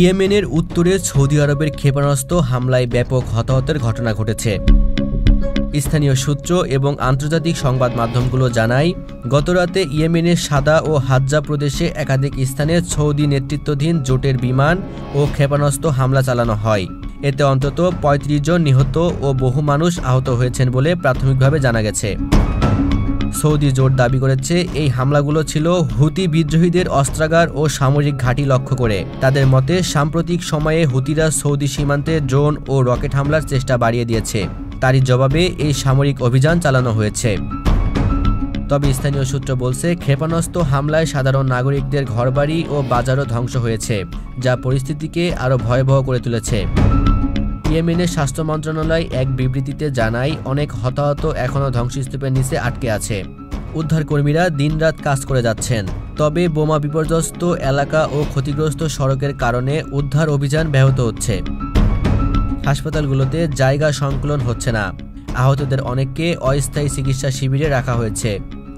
ইয়েমেনের উত্তরে সৌদি আরবের ক্ষেপণাস্ত্র হামলায় ব্যাপক হতাহতের ঘটনা ঘটেছে। স্থানীয় সূত্র এবং আন্তর্জাতিক সংবাদ মাধ্যমগুলো জানায়, গতরাতে ইয়েমেনের সাদা ও হাজ্জা প্রদেশে একাধিক স্থানে সৌদি নেতৃত্বাধীন জোটের বিমান ও ক্ষেপণাস্ত্র হামলা চালানো হয়। এতে অন্তত ৩৫ জন নিহত ও বহু মানুষ আহত হয়েছেন বলে প্রাথমিকভাবে জানা গেছে। সৌদি জোট দাবি করেছে এই হামলাগুলো ছিল হুতি বিদ্রোহীদের অস্ত্রাগার ও সামরিক ঘাঁটি লক্ষ্য করে। তাদের মতে সাম্প্রতিক সময়ে হুতিরা সৌদি সীমান্তে ড্রোন ও রকেট হামলার চেষ্টা বাড়িয়ে দিয়েছে। তারই জবাবে এই সামরিক অভিযান চালানো হয়েছে। তবে স্থানীয় সূত্র বলছে, ক্ষেপণাস্ত্র হামলায় সাধারণ নাগরিকদের ঘরবাড়ি ও বাজারও ধ্বংস হয়েছে, যা পরিস্থিতিকে আরও ভয়াবহ করে তুলেছে। ইয়েমেনের স্বাস্থ্য মন্ত্রণালয় এক বিবৃতিতে জানায়, অনেক হতাহত এখনও ধ্বংসস্তূপের নিচে আটকে আছে। উদ্ধারকর্মীরা দিনরাত কাজ করে যাচ্ছেন। তবে বোমা বিপর্যস্ত এলাকা ও ক্ষতিগ্রস্ত সড়কের কারণে উদ্ধার অভিযান ব্যাহত হচ্ছে। হাসপাতালগুলোতে জায়গা সংকুলন হচ্ছে না। আহতদের অনেককে অস্থায়ী চিকিৎসা শিবিরে রাখা হয়েছে।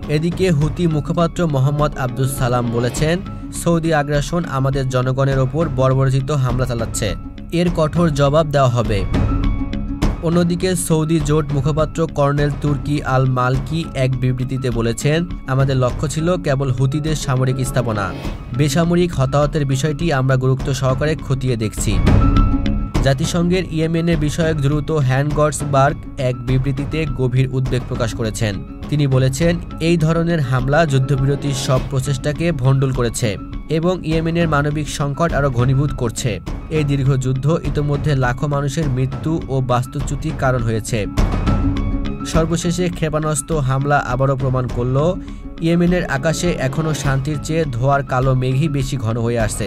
এদিকে হুতি মুখপাত্র মোহাম্মদ আব্দুস সালাম বলেছেন, সৌদি আগ্রাসন আমাদের জনগণের ওপর বর্বরোচিত হামলা চালাচ্ছে, এর কঠোর জবাব দেওয়া হবে। অন্যদিকে সৌদি জোট মুখপাত্র কর্নেল তুর্কি আল মালকি এক বিবৃতিতে বলেছেন, আমাদের লক্ষ্য ছিল কেবল হুতিদের সামরিক স্থাপনা। বেসামরিক হতাহতের বিষয়টি আমরা গুরুত্ব সহকারে খতিয়ে দেখছি। জাতিসংঘের ইয়েমেনের বিষয়ক দ্রুত হ্যানগটসবার্গ এক বিবৃতিতে গভীর উদ্বেগ প্রকাশ করেছেন। তিনি বলেছেন, এই ধরনের হামলা যুদ্ধবিরতির সব প্রচেষ্টাকে ভণ্ডুল করেছে এবং ইয়েমেনের মানবিক সংকট আরও ঘনীভূত করছে। এই দীর্ঘ যুদ্ধ ইতোমধ্যে লাখো মানুষের মৃত্যু ও বাস্তুচ্যুতির কারণ হয়েছে। সর্বশেষে ক্ষেপণাস্ত্র হামলা আবারও প্রমাণ করল, ইয়েমেনের আকাশে এখনও শান্তির চেয়ে ধোঁয়ার কালো মেঘই বেশি ঘন হয়ে আসছে।